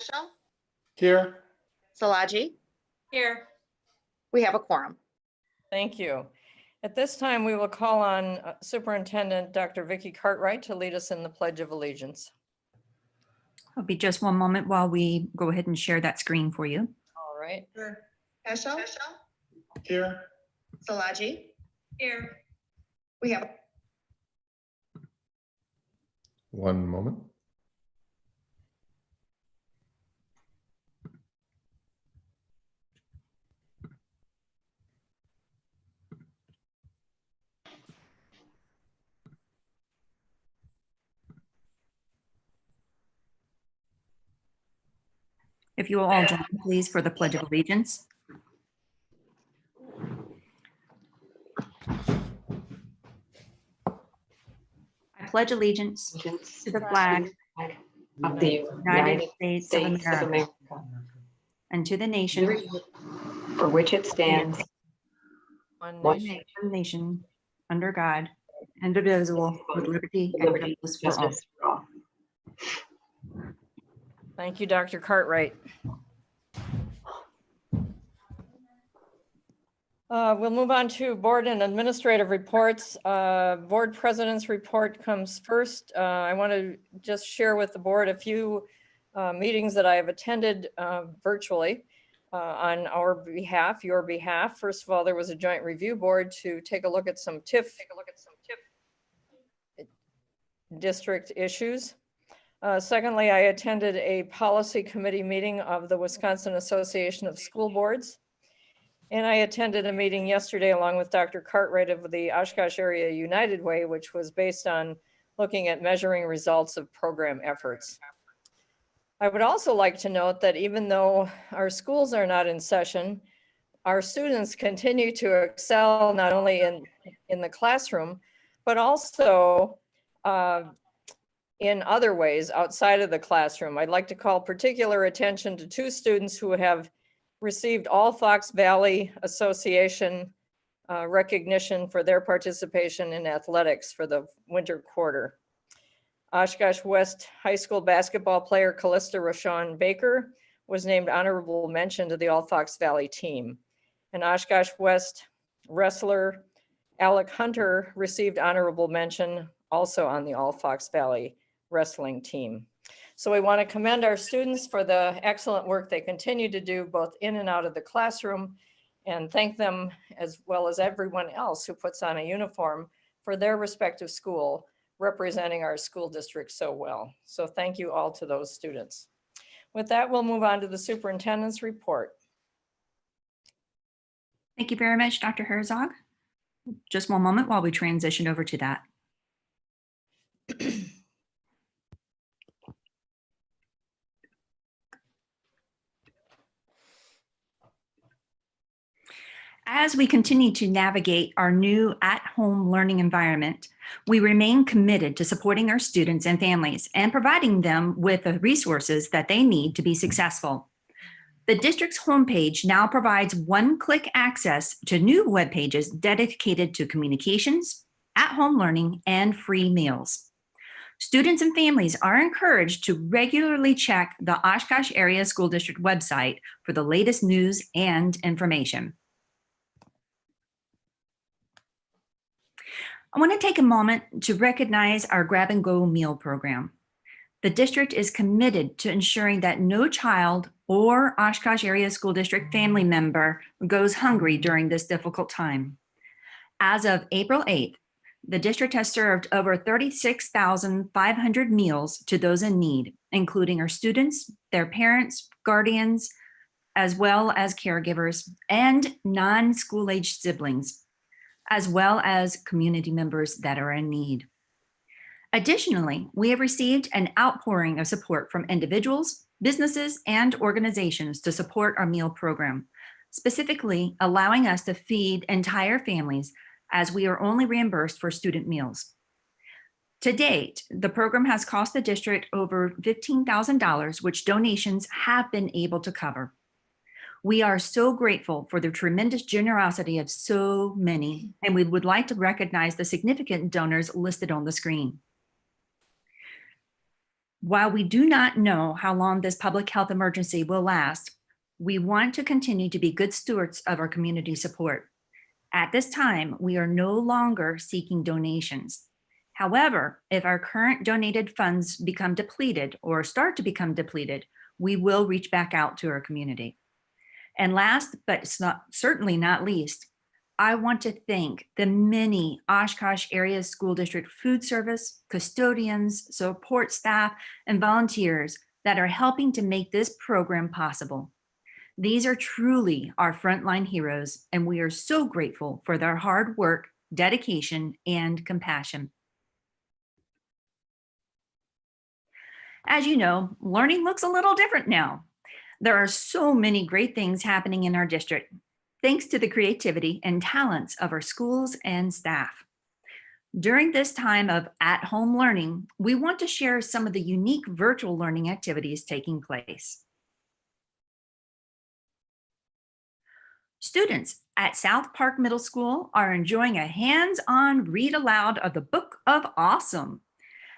Heschel, Here. Szilagyi. Here. We have a quorum. Thank you. At this time, we will call on Superintendent Dr. Vicki Cartwright to lead us in the Pledge of Allegiance. It'll be just one moment while we go ahead and share that screen for you. All right. Heschel, Here. Szilagyi. Here. We have. One moment. If you will all join, please, for the Pledge of Allegiance. I pledge allegiance to the flag of the United States of America and to the nation, for which it stands, One one nation. nation, under God, indivisible, with liberty and justice for all. justice for all. Thank you, Dr. Cartwright. We'll move on to board and administrative reports. Board president's report comes first. I want to just share with the board a few meetings that I have attended virtually on our behalf, your behalf. First of all, there was a joint review board to take a look at some TIF district issues. Secondly, I attended a policy committee meeting of the Wisconsin Association of School Boards. And I attended a meeting yesterday along with Dr. Cartwright of the Oshkosh Area United Way, which was based on looking at measuring results of program efforts. I would also like to note that even though our schools are not in session, our students continue to excel not only in the classroom, but also in other ways outside of the classroom. I'd like to call particular attention to two students who have received all Fox Valley Association recognition for their participation in athletics for the winter quarter. Oshkosh West High School basketball player Callista Rashawn Baker was named honorable mention to the All Fox Valley team. And Oshkosh West wrestler Alec Hunter received honorable mention also on the All Fox Valley wrestling team. So we want to commend our students for the excellent work they continue to do both in and out of the classroom, and thank them as well as everyone else who puts on a uniform for their respective school, representing our school district so well. So thank you all to those students. With that, we'll move on to the superintendent's report. Thank you very much, Dr. Herzog. Just one moment while we transition over to that. As we continue to navigate our new at-home learning environment, we remain committed to supporting our students and families and providing them with the resources that they need to be successful. The district's homepage now provides one-click access to new web pages dedicated to communications, at-home learning, and free meals. Students and families are encouraged to regularly check the Oshkosh Area School District website for the latest news and information. I want to take a moment to recognize our Grab and Go meal program. The district is committed to ensuring that no child or Oshkosh Area School District family member goes hungry during this difficult time. As of April 8th, the district has served over 36,500 meals to those in need, including our students, their parents, guardians, as well as caregivers and non-school age siblings, as well as community members that are in need. Additionally, we have received an outpouring of support from individuals, businesses, and organizations to support our meal program, specifically allowing us to feed entire families as we are only reimbursed for student meals. To date, the program has cost the district over $15,000, which donations have been able to cover. We are so grateful for the tremendous generosity of so many, and we would like to recognize the significant donors listed on the screen. While we do not know how long this public health emergency will last, we want to continue to be good stewards of our community support. At this time, we are no longer seeking donations. However, if our current donated funds become depleted or start to become depleted, we will reach back out to our community. And last, but certainly not least, I want to thank the many Oshkosh Area School District food service, custodians, support staff, and volunteers that are helping to make this program possible. These are truly our frontline heroes, and we are so grateful for their hard work, dedication, and compassion. As you know, learning looks a little different now. There are so many great things happening in our district, thanks to the creativity and talents of our schools and staff. During this time of at-home learning, we want to share some of the unique virtual learning activities taking place. Students at South Park Middle School are enjoying a hands-on read aloud of the Book of Awesome.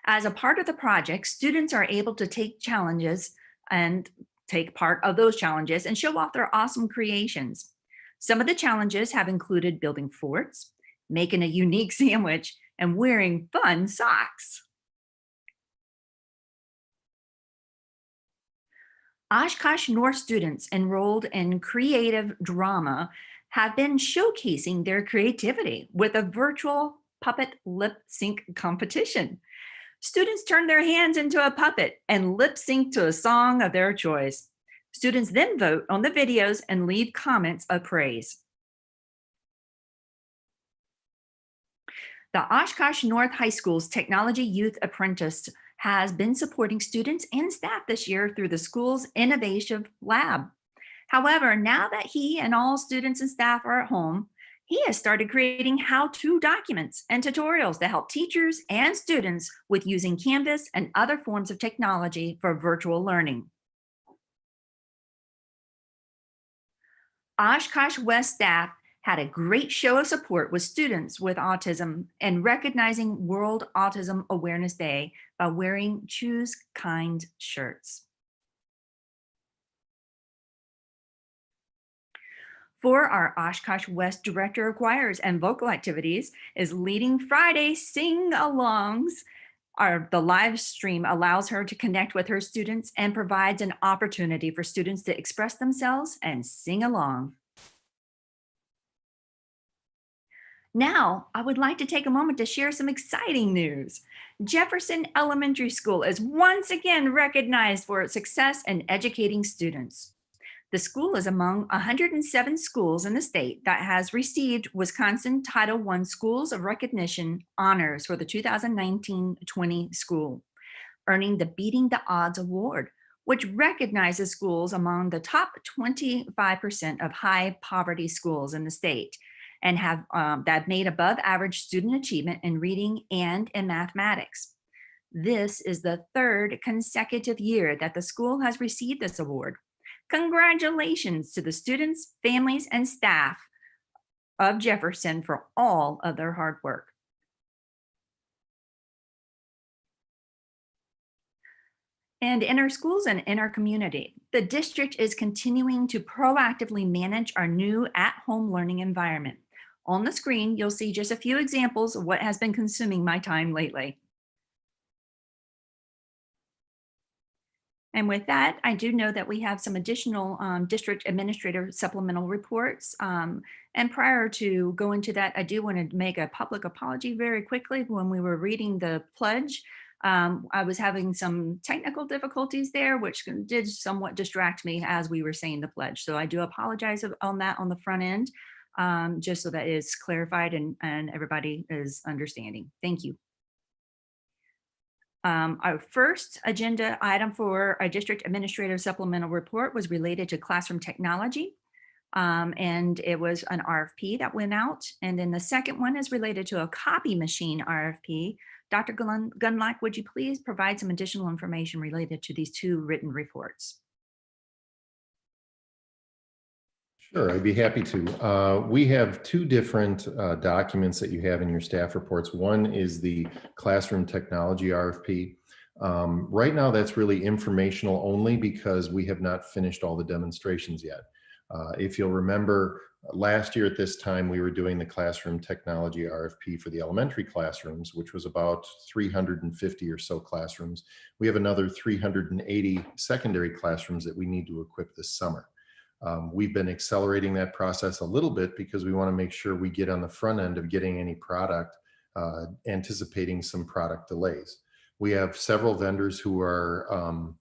As a part of the project, students are able to take challenges and take part of those challenges and show off their awesome creations. Some of the challenges have included building forts, making a unique sandwich, and wearing fun socks. Oshkosh North students enrolled in creative drama have been showcasing their creativity with a virtual puppet lip sync competition. Students turn their hands into a puppet and lip sync to a song of their choice. Students then vote on the videos and leave comments of praise. The Oshkosh North High School's Technology Youth Apprentice has been supporting students and staff this year through the school's Innovation Lab. However, now that he and all students and staff are at home, he has started creating how-to documents and tutorials to help teachers and students with using Canvas and other forms of technology for virtual learning. Oshkosh West staff had a great show of support with students with autism and recognizing World Autism Awareness Day by wearing Choose Kind shirts. For our Oshkosh West Director of Choirs and Vocal Activities is leading Friday sing-alongs. The live stream allows her to connect with her students and provides an opportunity for students to express themselves and sing along. Now, I would like to take a moment to share some exciting news. Jefferson Elementary School is once again recognized for its success in educating students. The school is among 107 schools in the state that has received Wisconsin Title I Schools of Recognition honors for the 2019-20 school, earning the Beating the Odds Award, which recognizes schools among the top 25% of high poverty schools in the state and have that made above average student achievement in reading and in mathematics. This is the third consecutive year that the school has received this award. Congratulations to the students, families, and staff of Jefferson for all of their hard work. And in our schools and in our community, the district is continuing to proactively manage our new at-home learning environment. On the screen, you'll see just a few examples of what has been consuming my time lately. And with that, I do know that we have some additional district administrator supplemental reports. And prior to going to that, I do want to make a public apology very quickly. When we were reading the pledge, I was having some technical difficulties there, which did somewhat distract me as we were saying the pledge. So I do apologize on that on the front end, just so that is clarified and everybody is understanding. Thank you. Our first agenda item for a district administrative supplemental report was related to classroom technology. And it was an RFP that went out. And then the second one is related to a copy machine RFP. Dr. Gunlock, would you please provide some additional information related to these two written reports? Sure, I'd be happy to. We have two different documents that you have in your staff reports. One is the classroom technology RFP. Right now, that's really informational only because we have not finished all the demonstrations yet. If you'll remember, last year at this time, we were doing the classroom technology RFP for the elementary classrooms, which was about 350 or so classrooms. We have another 380 secondary classrooms that we need to equip this summer. We've been accelerating that process a little bit because we want to make sure we get on the front end of getting any product, anticipating some product delays. We have several vendors who are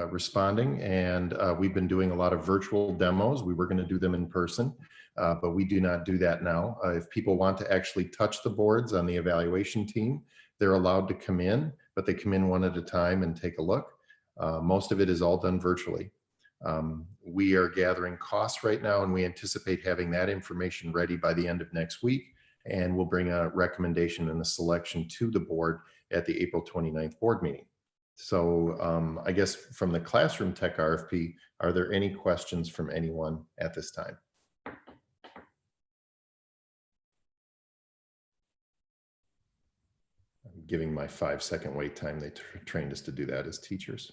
responding, and we've been doing a lot of virtual demos. We were going to do them in person, but we do not do that now. If people want to actually touch the boards on the evaluation team, they're allowed to come in, but they come in one at a time and take a look. Most of it is all done virtually. We are gathering costs right now, and we anticipate having that information ready by the end of next week, and we'll bring a recommendation and a selection to the board at the April 29th board meeting. So I guess from the classroom tech RFP, are there any questions from anyone at this time? I'm giving my 5-second wait time. They trained us to do that as teachers.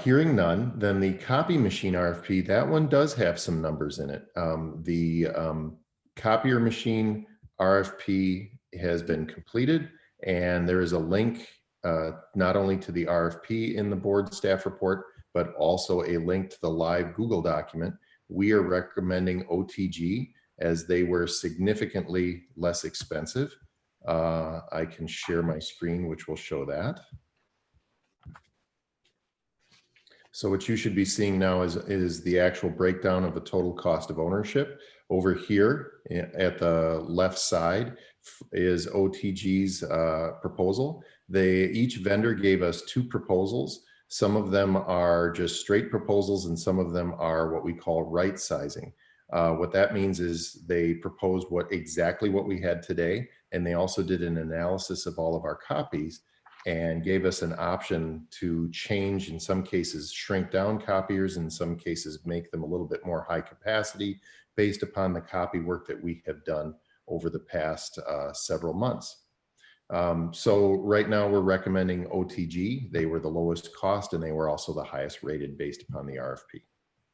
Hearing none, then the copy machine RFP, that one does have some numbers in it. The copier machine RFP has been completed, and there is a link not only to the RFP in the board staff report, but also a link to the live Google document. We are recommending OTG as they were significantly less expensive. I can share my screen, which will show that. So what you should be seeing now is the actual breakdown of the total cost of ownership. Over here at the left side is OTG's proposal. Each vendor gave us 2 proposals. Some of them are just straight proposals, and some of them are what we call right sizing. What that means is they proposed exactly what we had today, and they also did an analysis of all of our copies and gave us an option to change, in some cases, shrink down copiers, in some cases, make them a little bit more high capacity based upon the copy work that we have done over the past several months. So right now we're recommending OTG. They were the lowest cost, and they were also the highest rated based upon the RFP.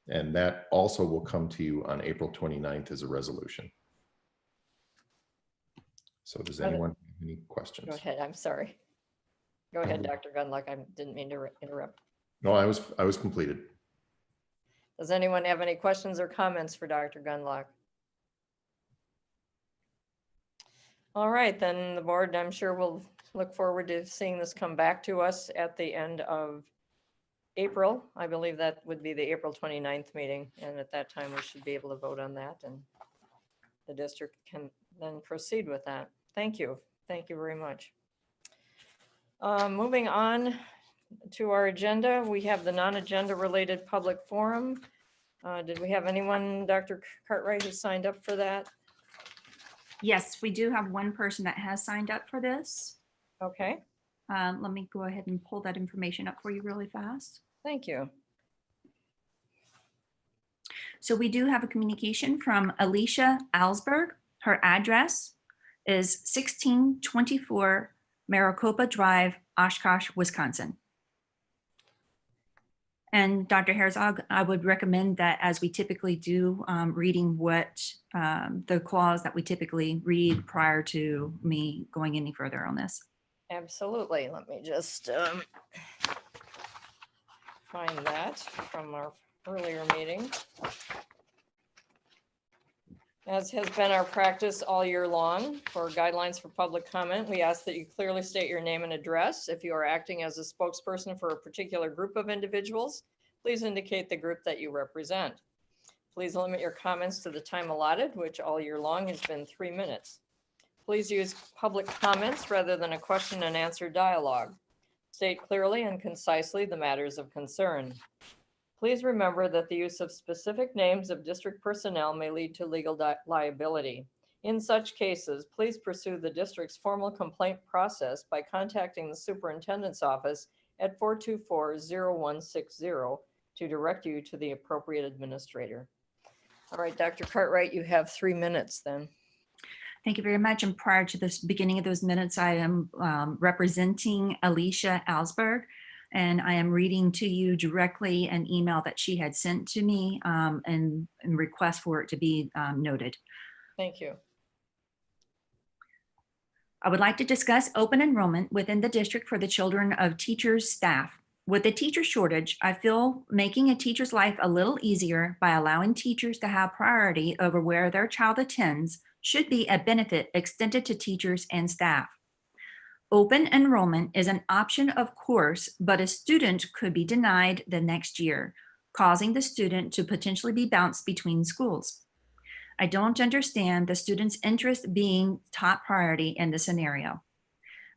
And that also will come to you on April 29th as a resolution. So does anyone have any questions? Go ahead, I'm sorry. Go ahead, Dr. Gunlock. I didn't mean to interrupt. No, I was completed. Does anyone have any questions or comments for Dr. Gunlock? All right, then the board, I'm sure will look forward to seeing this come back to us at the end of April. I believe that would be the April 29th meeting. And at that time, we should be able to vote on that, and the district can then proceed with that. Thank you. Thank you very much. Moving on to our agenda, we have the non-agenda related public forum. Did we have anyone, Dr. Cartwright, who signed up for that? Yes, we do have one person that has signed up for this. Okay, Let me go ahead and pull that information up for you really fast. thank you. So we do have a communication from Alicia Alsberg. Her address is 1624 Maricopa Drive, Oshkosh, Wisconsin. And Dr. Herzog, I would recommend that, as we typically do, reading what the clause that we typically read prior to me going any further on this. Absolutely. Let me just find that from our earlier meeting. As has been our practice all year long, for guidelines for public comment, we ask that you clearly state your name and address. If you are acting as a spokesperson for a particular group of individuals, please indicate the group that you represent. Please limit your comments to the time allotted, which all year long has been 3 minutes. Please use public comments rather than a question and answer dialogue. State clearly and concisely the matters of concern. Please remember that the use of specific names of district personnel may lead to legal liability. In such cases, please pursue the district's formal complaint process by contacting the superintendent's office at 424-0160 to direct you to the appropriate administrator. All right, Dr. Cartwright, you have 3 minutes then. Thank you very much. And prior to this beginning of those minutes, I am representing Alicia Alsberg, and I am reading to you directly an email that she had sent to me and request for it to be noted. Thank you. I would like to discuss open enrollment within the district for the children of teachers, staff. With the teacher shortage, I feel making a teacher's life a little easier by allowing teachers to have priority over where their child attends should be a benefit extended to teachers and staff. Open enrollment is an option, of course, but a student could be denied the next year, causing the student to potentially be bounced between schools. I don't understand the student's interest being top priority in this scenario.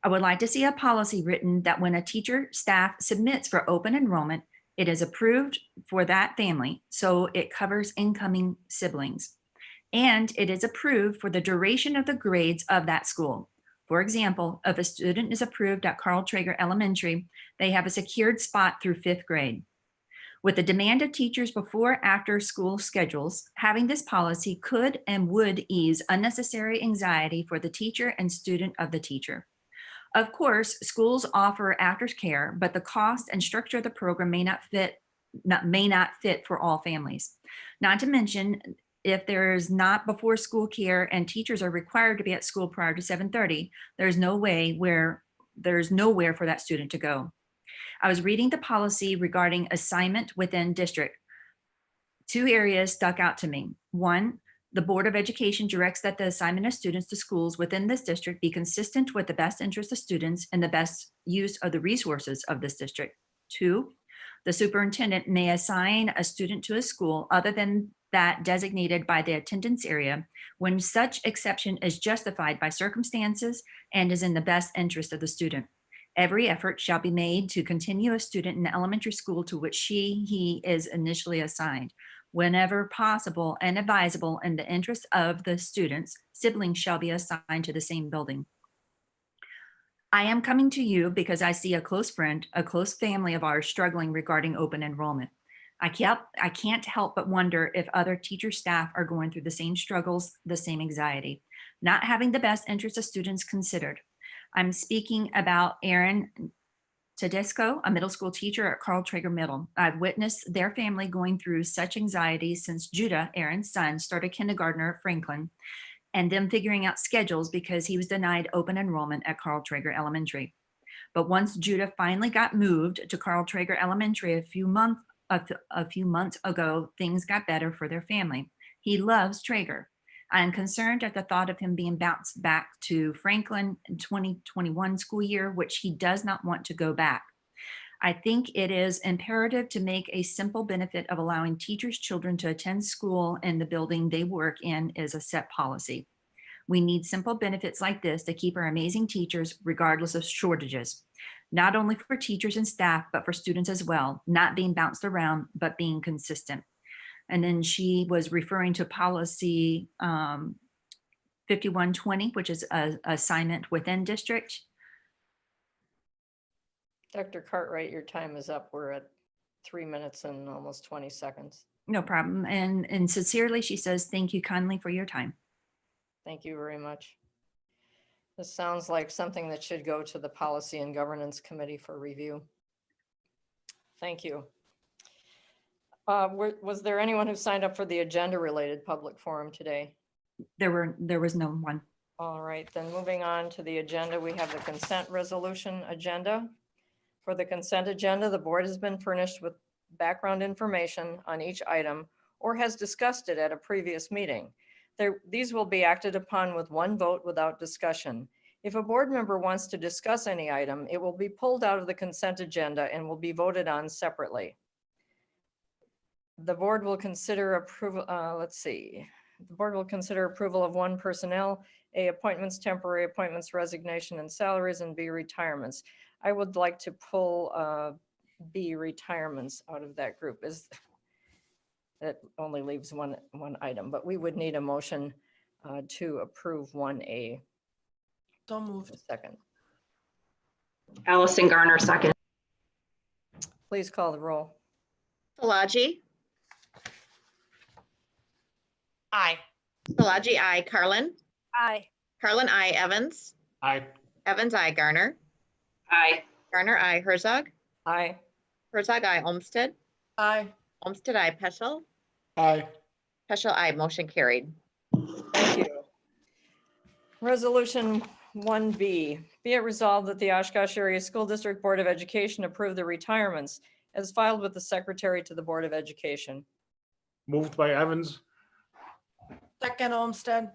I would like to see a policy written that when a teacher staff submits for open enrollment, it is approved for that family, so it covers incoming siblings. And it is approved for the duration of the grades of that school. For example, if a student is approved at Carl Traeger Elementary, they have a secured spot through 5th grade. With the demand of teachers before after school schedules, having this policy could and would ease unnecessary anxiety for the teacher and student of the teacher. Of course, schools offer aftercare, but the cost and structure of the program may not fit for all families. Not to mention, if there's not before school care and teachers are required to be at school prior to 7:30, there's nowhere for that student to go. I was reading the policy regarding assignment within district. 2 areas stuck out to me. 1, the Board of Education directs that the assignment of students to schools within this district be consistent with the best interest of students and the best use of the resources of this district. 2, the superintendent may assign a student to a school other than that designated by the attendance area when such exception is justified by circumstances and is in the best interest of the student. Every effort shall be made to continue a student in the elementary school to which he is initially assigned. Whenever possible and advisable in the interest of the students, siblings shall be assigned to the same building. I am coming to you because I see a close friend, a close family of ours struggling regarding open enrollment. I can't help but wonder if other teacher staff are going through the same struggles, the same anxiety, not having the best interest of students considered. I'm speaking about Erin Tedesco, a middle school teacher at Carl Traeger Middle. I've witnessed their family going through such anxiety since Judah, Erin's son, started kindergartner at Franklin, and them figuring out schedules because he was denied open enrollment at Carl Traeger Elementary. But once Judah finally got moved to Carl Traeger Elementary a few months ago, things got better for their family. He loves Traeger. I am concerned at the thought of him being bounced back to Franklin in 2021 school year, which he does not want to go back. I think it is imperative to make a simple benefit of allowing teachers' children to attend school in the building they work in is a set policy. We need simple benefits like this to keep our amazing teachers regardless of shortages, not only for teachers and staff, but for students as well, not being bounced around, but being consistent. And then she was referring to policy 5120, which is a assignment within district. Dr. Cartwright, your time is up. We're at 3 minutes and almost 20 seconds. No problem. And sincerely, she says, thank you kindly for your time. Thank you very much. This sounds like something that should go to the Policy and Governance Committee for review. Thank you. Was there anyone who signed up for the agenda-related public forum today? There was no one. All right, then moving on to the agenda, we have the consent resolution agenda. For the consent agenda, the board has been furnished with background information on each item or has discussed it at a previous meeting. These will be acted upon with one vote without discussion. If a board member wants to discuss any item, it will be pulled out of the consent agenda and will be voted on separately. The board will consider approval, the board will consider approval of 1 personnel, A, appointments, temporary appointments, resignation and salaries, and B, retirements. I would like to pull B, retirements out of that group. That only leaves one item, but we would need a motion to approve 1A. So moved. Second. Allison Garner, second. Please call the roll. Szilagyi, Aye. Szilagyi, aye. Carlin, Aye. Carlin, I. Evans. Aye. Evans, I. Garner. Aye. Garner, I. Herzog. Aye. Herzog, I. Olmsted. Aye. Olmsted, I. Peschel. Aye. Peschel, I. Motion carried. Thank you. Resolution 1B, be it resolved that the Oshkosh Area School District Board of Education approve the retirements as filed with the Secretary to the Board of Education. Moved by Evans. Second Olmsted.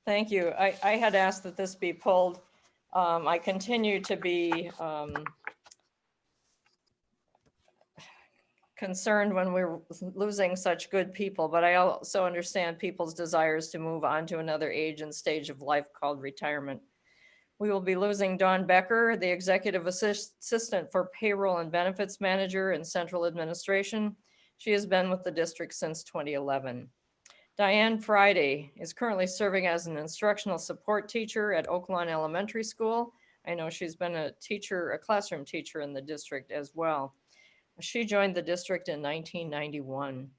Thank you. I had asked that this be pulled. I continue to be concerned when we're losing such good people, but I also understand people's desires to move on to another age and stage of life called retirement. We will be losing Dawn Becker, the Executive Assistant for Payroll and Benefits Manager in Central Administration. She has been with the district since 2011. Diane Friday is currently serving as an instructional support teacher at Oaklawn Elementary School. I know she's been a classroom teacher in the district as well. She joined the district in 1991.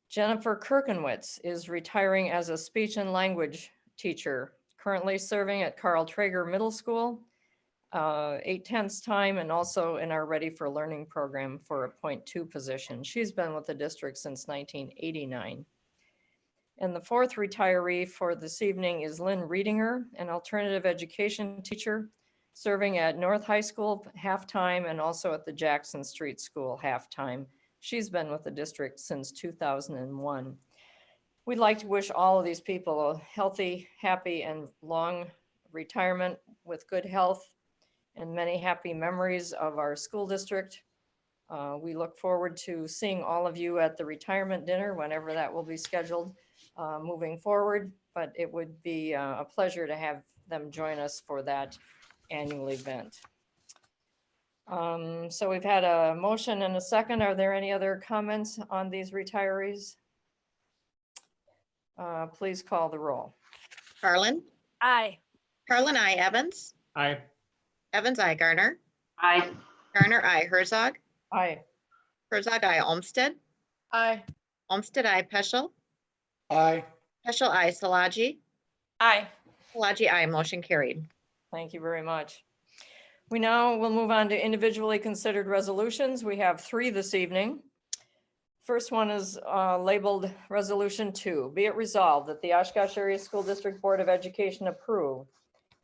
Jennifer Kirkenwitz is retiring as a speech and language teacher, currently serving at Carl Traeger Middle School, 8/10 time, and also in our Ready for Learning program for a .2 position. She's been with the district since 1989. And the fourth retiree for this evening is Lynn Reedinger, an alternative education teacher, serving at North High School half-time and also at the Jackson Street School half-time. She's been with the district since 2001. We'd like to wish all of these people a healthy, happy, and long retirement with good health and many happy memories of our school district. We look forward to seeing all of you at the retirement dinner, whenever that will be scheduled moving forward, but it would be a pleasure to have them join us for that annual event. So we've had a motion and a second. Are there any other comments on these retirees? Please call the roll. Carlin. Aye. Carlin, I. Evans. Aye. Evans, I. Garner. Aye. Garner, I. Herzog. Aye. Herzog, I. Olmsted. Aye. Olmsted, I. Peschel. Aye. Peschel, I. Salaji. Aye. Salaji, I. Motion carried. Thank you very much. We now will move on to individually considered resolutions. We have 3 this evening. First one is labeled Resolution 2. Be it resolved that the Oshkosh Area School District Board of Education approve,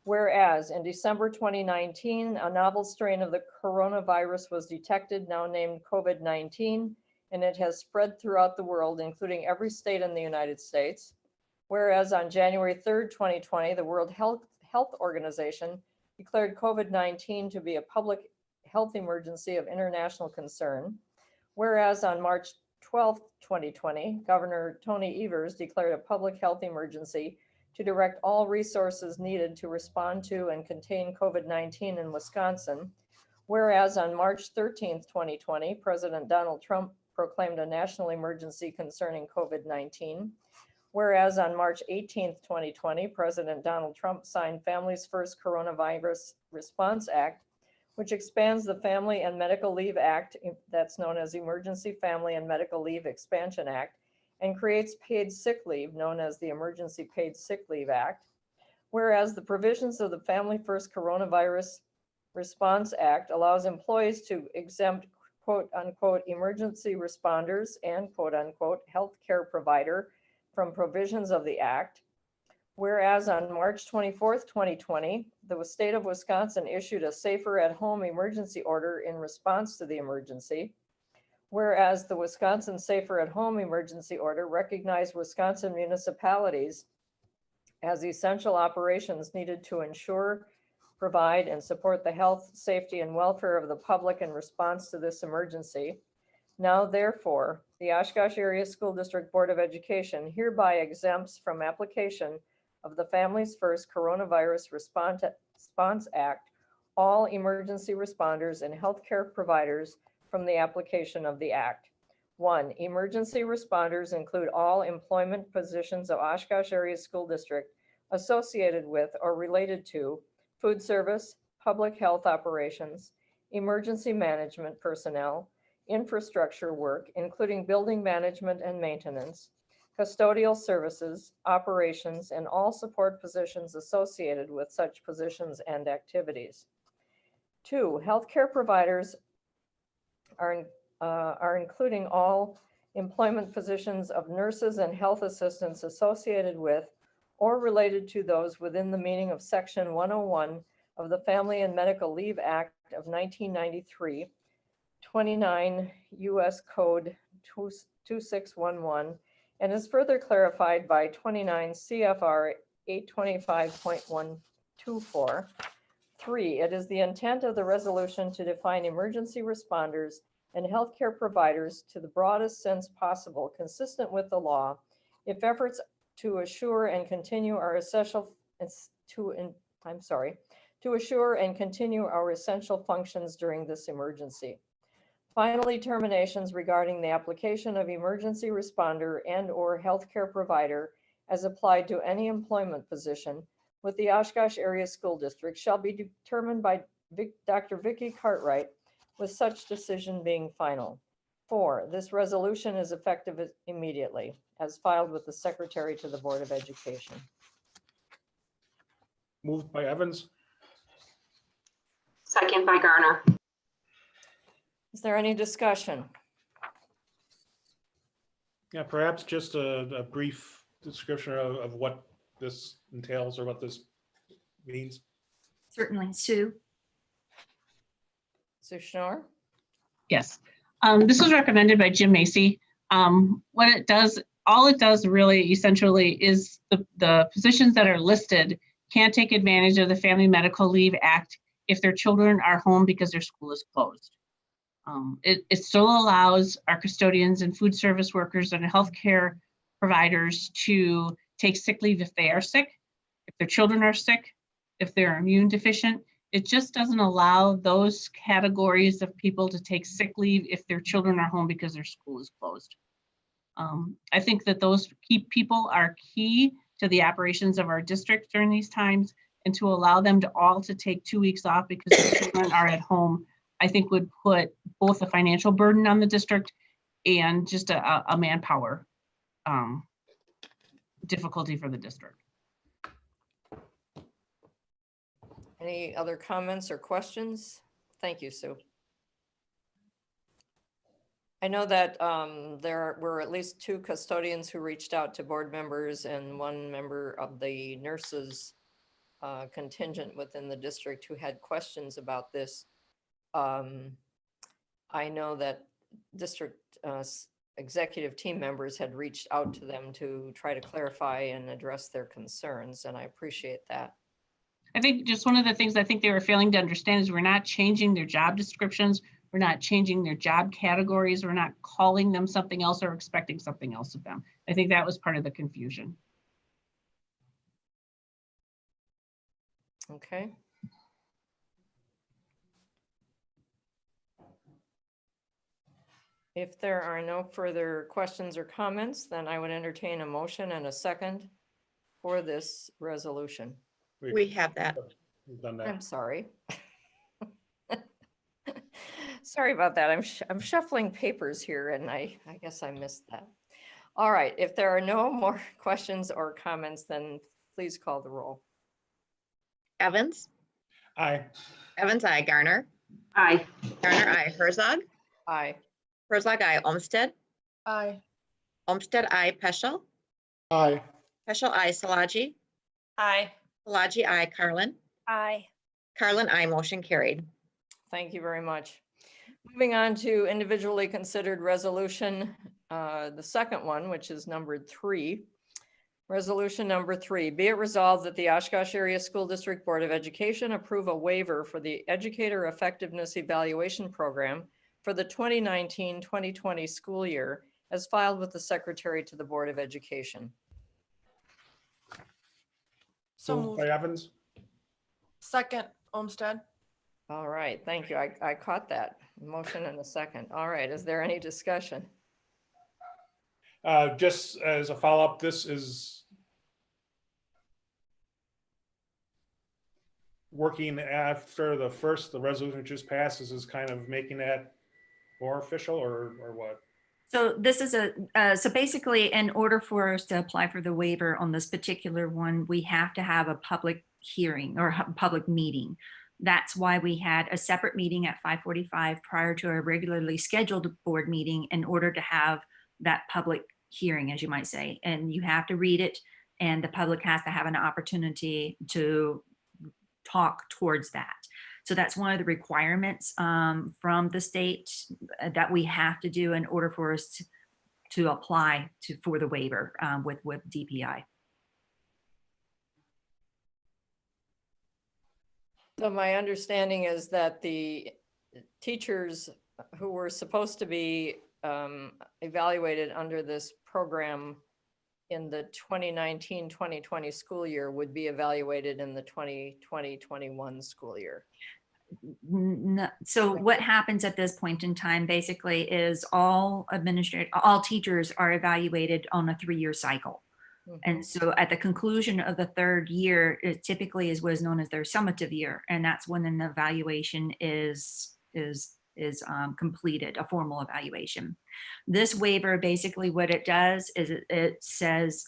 whereas in December 2019, a novel strain of the coronavirus was detected, now named COVID-19, and it has spread throughout the world, including every state in the United States. Whereas on January 3rd, 2020, the World Health Organization declared COVID-19 to be a public health emergency of international concern. Whereas on March 12th, 2020, Governor Tony Evers declared a public health emergency to direct all resources needed to respond to and contain COVID-19 in Wisconsin. Whereas on March 13th, 2020, President Donald Trump proclaimed a national emergency concerning COVID-19. Whereas on March 18th, 2020, President Donald Trump signed Families First Coronavirus Response Act, which expands the Family and Medical Leave Act, that's known as Emergency Family and Medical Leave Expansion Act, and creates paid sick leave, known as the Emergency Paid Sick Leave Act. Whereas the provisions of the Family First Coronavirus Response Act allows employees to exempt quote unquote emergency responders and quote unquote healthcare provider from provisions of the act. Whereas on March 24th, 2020, the state of Wisconsin issued a safer at home emergency order in response to the emergency. Whereas the Wisconsin Safer at Home emergency order recognized Wisconsin municipalities as essential operations needed to ensure, provide, and support the health, safety, and welfare of the public in response to this emergency. Now, therefore, the Oshkosh Area School District Board of Education hereby exempts from application of the Families First Coronavirus Response Act all emergency responders and healthcare providers from the application of the act. 1, emergency responders include all employment positions of Oshkosh Area School District associated with or related to food service, public health operations, emergency management personnel, infrastructure work, including building management and maintenance, custodial services, operations, and all support positions associated with such positions and activities. 2, healthcare providers are including all employment positions of nurses and health assistants associated with or related to those within the meaning of Section 101 of the Family and Medical Leave Act of 1993, 29 U.S. Code 2611, and is further clarified by 29 CFR 825.124. 3, it is the intent of the resolution to define emergency responders and healthcare providers to the broadest sense possible, consistent with the law, if efforts to assure and continue our essential to assure and continue our essential functions during this emergency. Finally, terminations regarding the application of emergency responder and/or healthcare provider as applied to any employment position with the Oshkosh Area School District shall be determined by Dr. Vicky Cartwright, with such decision being final. 4, this resolution is effective immediately, as filed with the Secretary to the Board of Education. Moved by Evans. Second by Garner. Is there any discussion? Yeah, perhaps just a brief description of what this entails or what this means. Certainly. Sue? Sue Schnorr? Yes. This was recommended by Jim Macy. What it does, all it does really essentially is the positions that are listed can't take advantage of the Family Medical Leave Act if their children are home because their school is closed. It still allows our custodians and food service workers and healthcare providers to take sick leave if they are sick, if their children are sick, if they're immune deficient. It just doesn't allow those categories of people to take sick leave if their children are home because their school is closed. I think that those key people are key to the operations of our district during these times, and to allow them to all to take 2 weeks off because their children are at home, I think would put both a financial burden on the district and just a manpower difficulty for the district. Any other comments or questions? Thank you, Sue. I know that there were at least 2 custodians who reached out to board members and 1 member of the nurses contingent within the district who had questions about this. I know that district executive team members had reached out to them to try to clarify and address their concerns, and I appreciate that. I think just one of the things I think they were failing to understand is we're not changing their job descriptions. We're not changing their job categories. We're not calling them something else or expecting something else of them. I think that was part of the confusion. Okay. If there are no further questions or comments, then I would entertain a motion and a second for this resolution. We have that. We've done I'm that. sorry. Sorry about that. I'm shuffling papers here and I guess I missed that. All right, if there are no more questions or comments, then please call the roll. Evans? Aye. Evans, I. Garner? Aye. Garner, I. Herzog? Aye. Herzog, I. Olmsted? Aye. Olmsted, I. Peschel? Aye. Peschel, I. Salaji? Aye. Salaji, I. Carlin? Aye. Carlin, I. Motion carried. Thank you very much. Moving on to individually considered resolution, the second one, which is numbered 3. Resolution number 3, be it resolved that the Oshkosh Area School District Board of Education approve a waiver for the Educator Effectiveness Evaluation Program for the 2019-2020 school year as filed with the Secretary to the Board of Education. So Moved moved. by Evans. Second, Olmsted. All right, thank you. I caught that. Motion and a second. All right, is there any discussion? Just as a follow-up, this is working after the resolution just passed. This is kind of making that more official or what? So this is so basically, in order for us to apply for the waiver on this particular one, we have to have a public hearing or public meeting. That's why we had a separate meeting at 5:45 prior to a regularly scheduled board meeting in order to have that public hearing, as you might say. And you have to read it, and the public has to have an opportunity to talk towards that. So that's one of the requirements from the state that we have to do in order for us to apply for the waiver with DPI. So my understanding is that the teachers who were supposed to be evaluated under this program in the 2019-2020 school year would be evaluated in the 2020-21 school year. So what happens at this point in time basically is all teachers are evaluated on a 3-year cycle. And so at the conclusion of the 3rd year, it typically is what is known as their summative year. And that's when an evaluation is completed, a formal evaluation. This waiver, basically what it does is it says,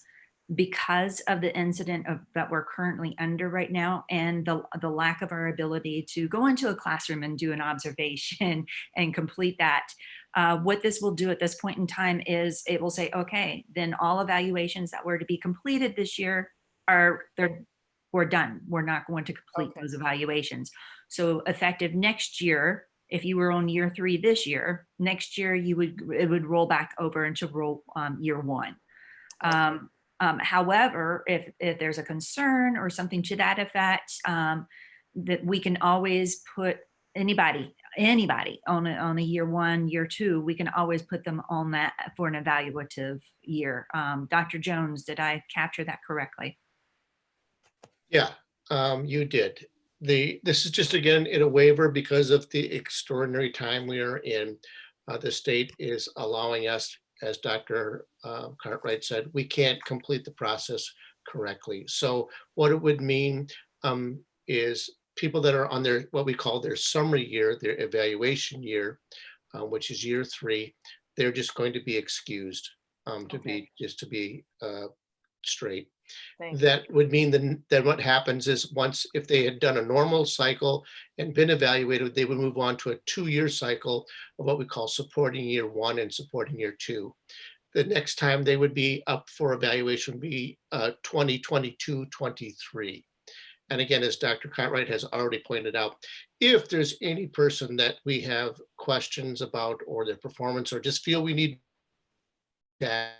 because of the incident that we're currently under right now and the lack of our ability to go into a classroom and do an observation and complete that, what this will do at this point in time is it will say, okay, then all evaluations that were to be completed this year we're done. We're not going to complete those evaluations. So effective next year, if you were on year 3 this year, next year it would roll back over into year 1. However, if there's a concern or something to that effect, that we can always put anybody on a year 1, year 2, we can always put them on that for an evaluative year. Dr. Jones, did I capture that correctly? Yeah, you did. This is just, again, in a waiver because of the extraordinary time we are in. The state is allowing us, as Dr. Cartwright said, we can't complete the process correctly. So what it would mean is people that are on their, what we call their summary year, their evaluation year, which is year 3, they're just going to be excused to be straight. That would mean that what happens is if they had done a normal cycle and been evaluated, they would move on to a 2-year cycle of what we call supporting year 1 and supporting year 2. The next time they would be up for evaluation would be 2022-23. And again, as Dr. Cartwright has already pointed out, if there's any person that we have questions about or their performance or just feel we need that,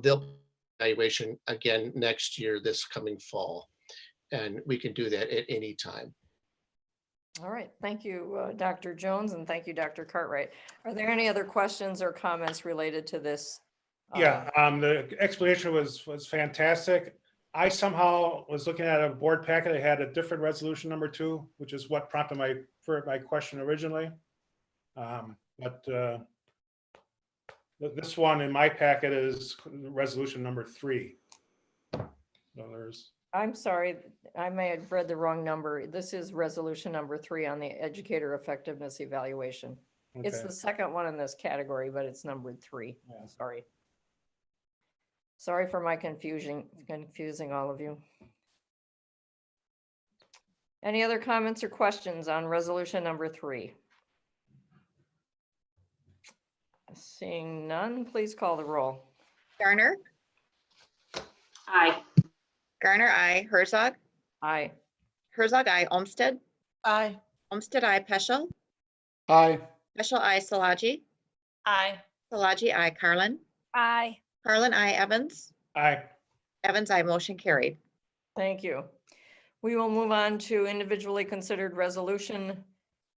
they'll evaluation again next year, this coming fall, and we can do that at any time. All right, thank you, Dr. Jones, and thank you, Dr. Cartwright. Are there any other questions or comments related to this? Yeah, the explanation was fantastic. I somehow was looking at a board packet that had a different resolution number 2, which is what prompted my question originally. But this one in my packet is resolution number 3. So I'm sorry, I may have read the wrong number. This is resolution number 3 on the educator effectiveness evaluation. okay. It's the second one in this category, but it's numbered 3. Yeah. Sorry for my confusing all of you. Any other comments or questions on resolution number 3? Seeing none, please call the roll. Garner, Aye. Garner, I, Herzog, Aye. Herzog, I, Olmsted, Aye. Olmsted, I, Peschel, Aye. Peschel, I, Salaji, Aye. Salaji, I, Carlin, Aye. Carlin, I, Evans, Aye. Evans, I, motion carried. Thank you. We will move on to individually considered resolution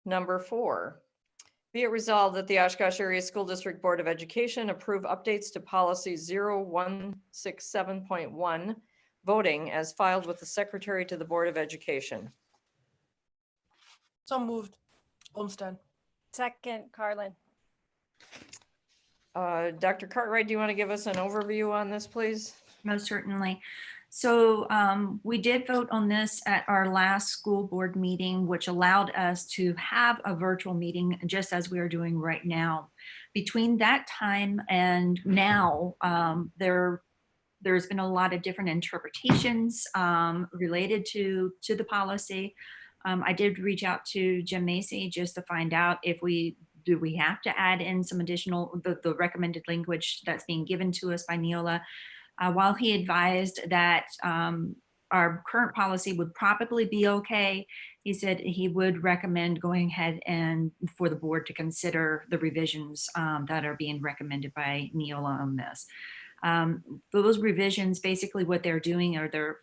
number 4. Be it resolved that the Oshkosh Area School District Board of Education approve updates to policy 0167.1, voting as filed with the Secretary to the Board of Education. So moved. Olmsted. Second, Carlin. Dr. Cartwright, do you want to give us an overview on this, please? Most certainly. So we did vote on this at our last school board meeting, which allowed us to have a virtual meeting just as we are doing right now. Between that time and now, there's been a lot of different interpretations related to the policy. I did reach out to Jim Macy just to find out if we have to add in some additional, the recommended language that's being given to us by Neola. While he advised that our current policy would probably be okay, he said he would recommend going ahead and for the board to consider the revisions that are being recommended by Neola on this. Those revisions, basically what they're doing are there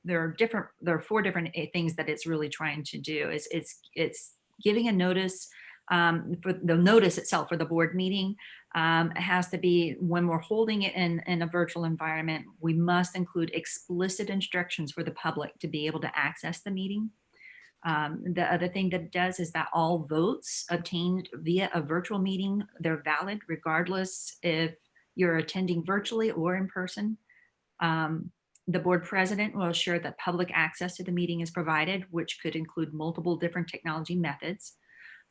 are 4 different things that it's really trying to do. It's giving a notice for the notice itself for the board meeting. It has to be, when we're holding it in a virtual environment, we must include explicit instructions for the public to be able to access the meeting. The other thing that it does is that all votes obtained via a virtual meeting, they're valid regardless if you're attending virtually or in person. The board president will assure that public access to the meeting is provided, which could include multiple different technology methods.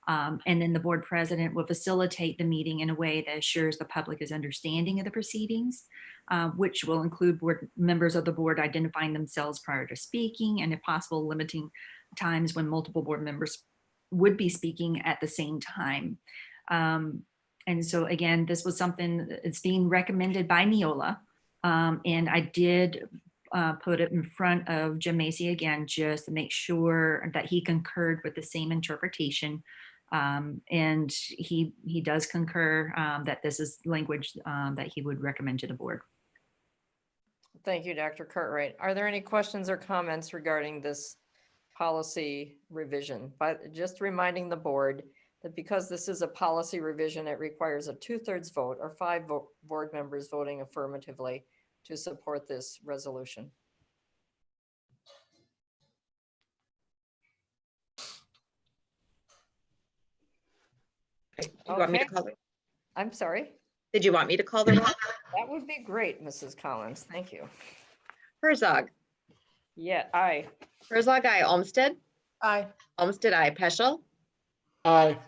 And then the board president will facilitate the meeting in a way that assures the public is understanding of the proceedings, which will include board members of the board identifying themselves prior to speaking, and if possible, limiting times when multiple board members would be speaking at the same time. And so again, this was something that's being recommended by Neola. And I did put it in front of Jim Macy again, just to make sure that he concurred with the same interpretation. And he does concur that this is language that he would recommend to the board. Thank you, Dr. Cartwright. Are there any questions or comments regarding this policy revision? But just reminding the board that because this is a policy revision, it requires a 2/3 vote or 5 board members voting affirmatively to support this resolution. Do you want me to Okay. call it? I'm sorry. Did you want me to call the roll? That would be great, Mrs. Collins. Thank you. Herzog. Yeah, aye. Herzog, I. Olmsted. Aye. Olmsted, I. Peschel. Aye.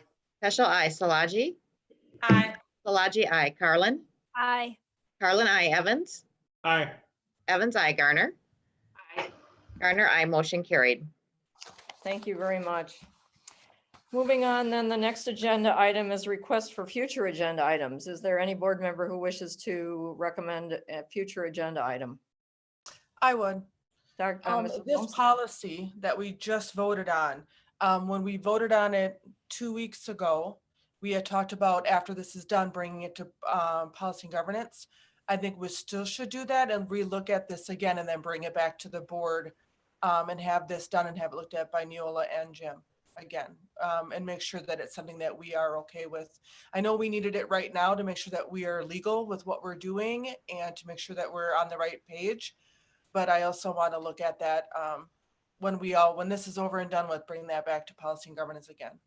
Peschel, I. Salaji. Aye. Salaji, I. Carlin. Aye. Carlin, I. Evans. Aye. Evans, I. Garner. Aye. Garner, I. Motion carried. Thank you very much. Moving on, then the next agenda item is request for future agenda items. Is there any board member who wishes to recommend a future agenda item? I would. Mrs. This Olmsted? policy that we just voted on, when we voted on it 2 weeks ago, we had talked about after this is done, bringing it to policy and governance. I think we still should do that and relook at this again and then bring it back to the board and have this done and have it looked at by Neola and Jim again, and make sure that it's something that we are okay with. I know we needed it right now to make sure that we are legal with what we're doing and to make sure that we're on the right page. But I also want to look at that when this is over and done with, bring that back to policy and governance again.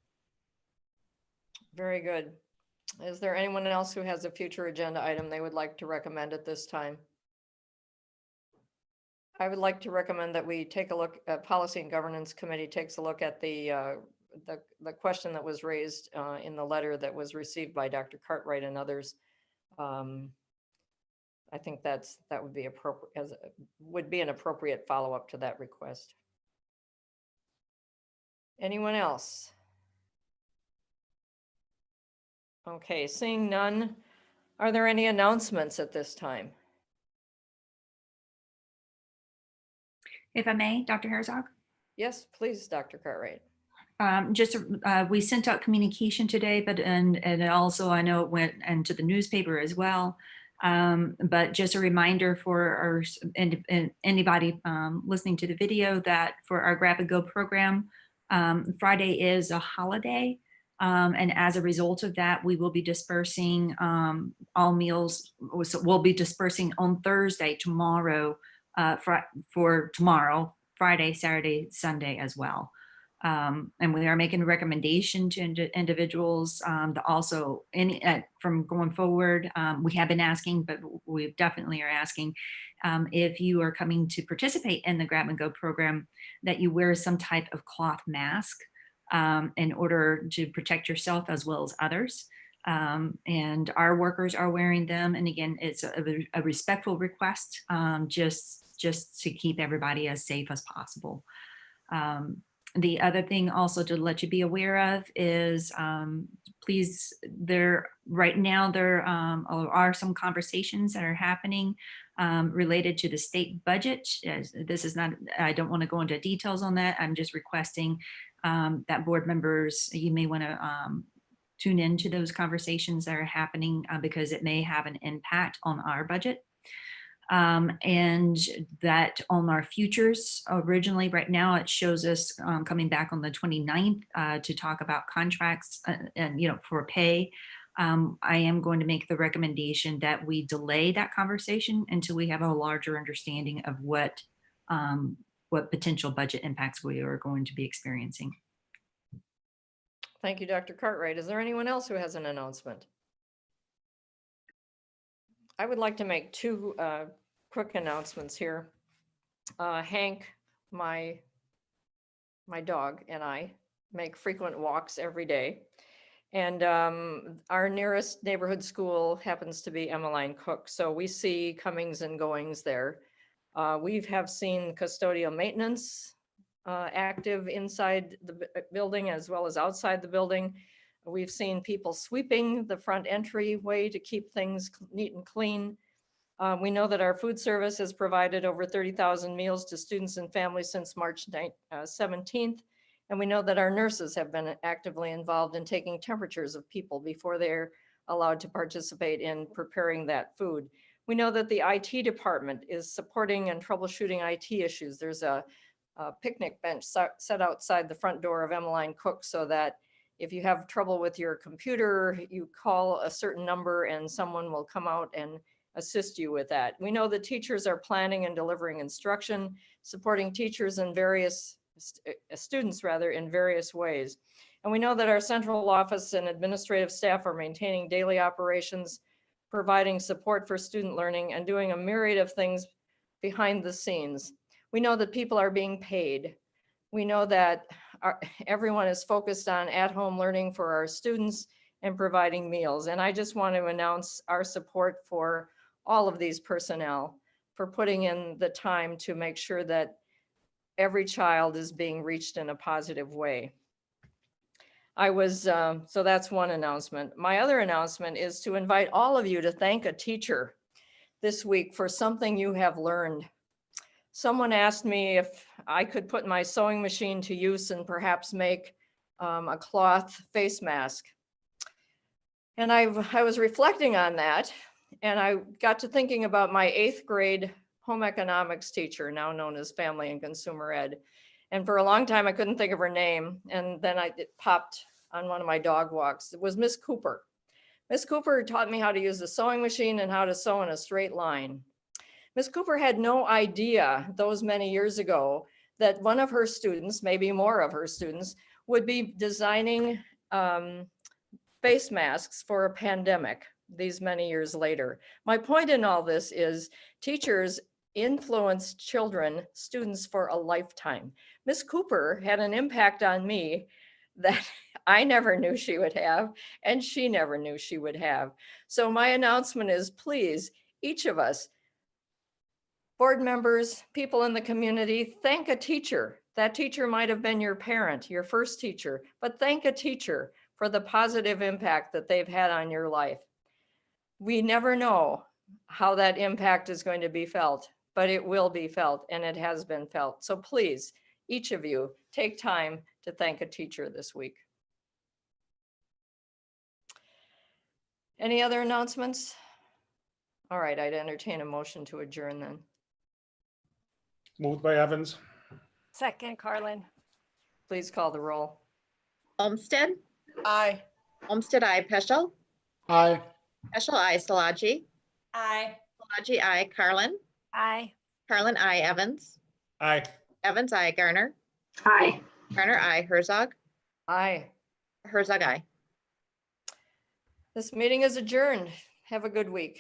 Very good. Is there anyone else who has a future agenda item they would like to recommend at this time? I would like to recommend that we take a look at Policy and Governance Committee takes a look at the question that was raised in the letter that was received by Dr. Cartwright and others. I think that would be appropriate, would be an appropriate follow-up to that request. Anyone else? Okay, seeing none, are there any announcements at this time? If I may, Dr. Herzog? Yes, please, Dr. Cartwright. We sent out communication today, and also I know it went into the newspaper as well. But just a reminder for anybody listening to the video that for our Grab and Go program, Friday is a holiday. And as a result of that, we will be dispersing all meals. So we'll be dispersing on Thursday, tomorrow, for tomorrow, Friday, Saturday, Sunday as well. And we are making a recommendation to individuals to also, from going forward, we have been asking, but we definitely are asking if you are coming to participate in the Grab and Go program, that you wear some type of cloth mask in order to protect yourself as well as others. And our workers are wearing them. And again, it's a respectful request, just to keep everybody as safe as possible. The other thing also to let you be aware of is, please, right now there are some conversations that are happening related to the state budget. This is not, I don't want to go into details on that. I'm just requesting that board members, you may want to tune into those conversations that are happening because it may have an impact on our budget. And that on our futures, originally right now it shows us coming back on the 29th to talk about contracts and for pay. I am going to make the recommendation that we delay that conversation until we have a larger understanding of what potential budget impacts we are going to be experiencing. Thank you, Dr. Cartwright. Is there anyone else who has an announcement? I would like to make two quick announcements here. Hank, my dog, and I make frequent walks every day. And our nearest neighborhood school happens to be Emmeline Cook. So we see comings and goings there. We have seen custodial maintenance active inside the building as well as outside the building. We've seen people sweeping the front entryway to keep things neat and clean. We know that our food service has provided over 30,000 meals to students and families since March 17th. And we know that our nurses have been actively involved in taking temperatures of people before they're allowed to participate in preparing that food. We know that the IT department is supporting and troubleshooting IT issues. There's a picnic bench set outside the front door of Emmeline Cook so that if you have trouble with your computer, you call a certain number and someone will come out and assist you with that. We know that teachers are planning and delivering instruction, supporting teachers in students in various ways. And we know that our central office and administrative staff are maintaining daily operations, providing support for student learning, and doing a myriad of things behind the scenes. We know that people are being paid. We know that everyone is focused on at-home learning for our students and providing meals. And I just want to announce our support for all of these personnel for putting in the time to make sure that every child is being reached in a positive way. So that's one announcement. My other announcement is to invite all of you to thank a teacher this week for something you have learned. Someone asked me if I could put my sewing machine to use and perhaps make a cloth face mask. And I was reflecting on that, and I got to thinking about my 8th grade home economics teacher, now known as Family and Consumer Ed. And for a long time, I couldn't think of her name. And then it popped on one of my dog walks. It was Miss Cooper. Miss Cooper taught me how to use the sewing machine and how to sew in a straight line. Miss Cooper had no idea those many years ago that one of her students, maybe more of her students, would be designing face masks for a pandemic these many years later. My point in all this is teachers influence students for a lifetime. Miss Cooper had an impact on me that I never knew she would have, and she never knew she would have. So my announcement is, please, each of us, board members, people in the community, thank a teacher. That teacher might have been your parent, your first teacher, but thank a teacher for the positive impact that they've had on your life. We never know how that impact is going to be felt, but it will be felt, and it has been felt. So please, each of you, take time to thank a teacher this week. Any other announcements? All right, I'd entertain a motion to adjourn then. Moved by Evans. Second, Carlin. Please call the roll. Olmsted, Aye. Olmsted, I, Peschel, Aye. Peschel, I, Salaji, Aye. Salaji, I, Carlin, Aye. Carlin, I, Evans, Aye. Evans, I, Garner, Aye. Garner, I. Herzog. Aye. Herzog, I. This meeting is adjourned. Have a good week.